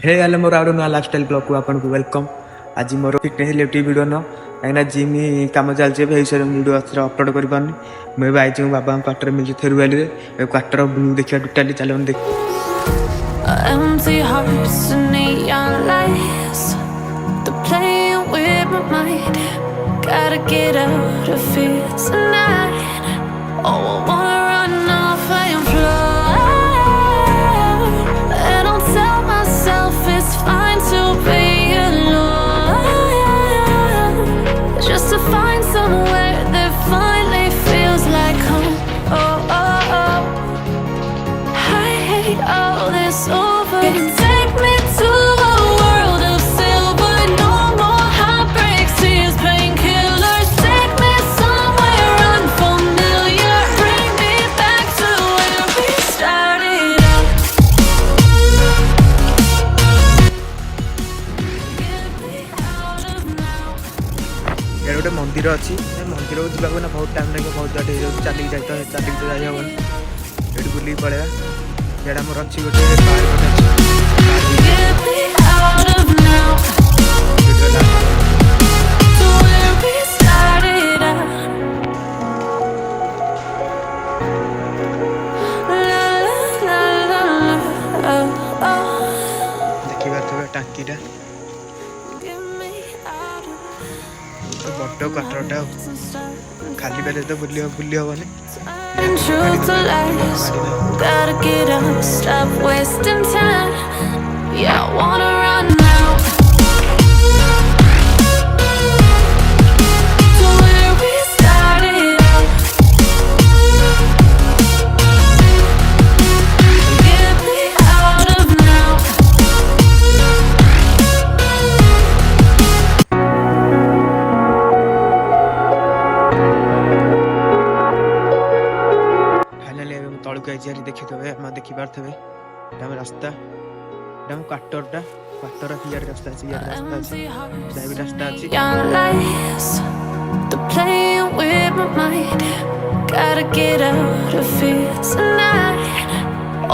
हे hello more out नुआ lifestyle blog को आपन को वेलकम। आज मोर फिटनेस रिलेटेड वीडियो न कहीं जिम कम चलছে विषय वीडियो अपलोड कर पानी मैं भी आई बाबा क्वार्टर मिल फेरुआल क्वार्टर व्यू देखा टोटाली चलो देख Empty hearts and neon lights, they're playing with my mind. Gotta get out of here tonight. Oh, I wanna run off and fly. And I'll tell myself it's fine to be alone, just to find somewhere that finally feels like home. Oh, oh, oh, I hate all this over. Take me to a world of silver. No more heartbreaks, tears, painkillers. Take me somewhere unfamiliar. Bring me back to where we started out. Get me out of now. ये गोटे मंदिर अच्छी मंदिर को जावाक ना बहुत time लगे बहुत बाटे चलिक जाए तो चलिक तो जाई हेबन ये बुल पड़ेगा ये मोर अच्छी गोटे Get me out of now. To where we started out. La la la la la. Oh, oh. देखी पारे टांकीटा Get me out of बड़ क्वार्टरटा खाली बेले तो बुली हेबनी and truth to lies. Gotta get up, stop wasting time. Yeah, I wanna run now. To where we started out. Get me out of now. Finally तलू आई देखी देखी पारे रास्ता क्वार्टर हियर रास्ता अच्छी रास्ता अच्छी Young lies, they're playing with my mind. Gotta get out of here tonight.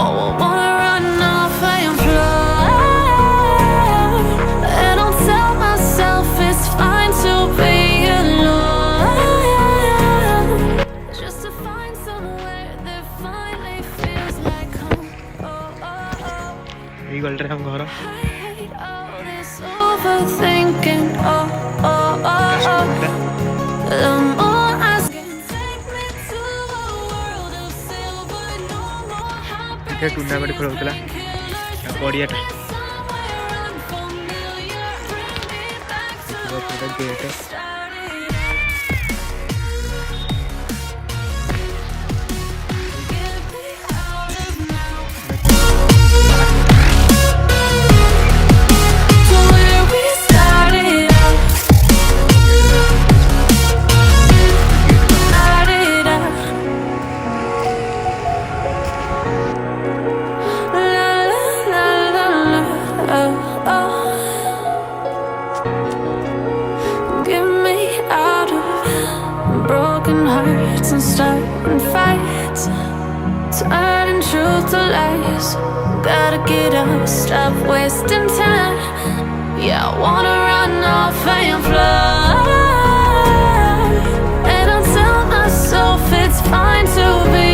Oh, I wanna run off and fly. And I'll tell myself it's fine to be alone, just to find somewhere that finally feels like home. Oh, oh, oh. ये गलरे हम घर I hate all this overthinking. Oh, oh, oh, oh. The more I take me to a world of silver. No more heartbreaks, tournament खेल होता killers. पड़ियाटा Somewhere unfamiliar. Bring me back to पूरा gate started out. Get me out of now. To where we started out. Started out. La la la la la. Oh, oh. Get me out of broken hearts and starting fights, turning truth to lies. Gotta get up, stop wasting time. Yeah, I wanna run off and fly. And I'll tell myself it's fine to be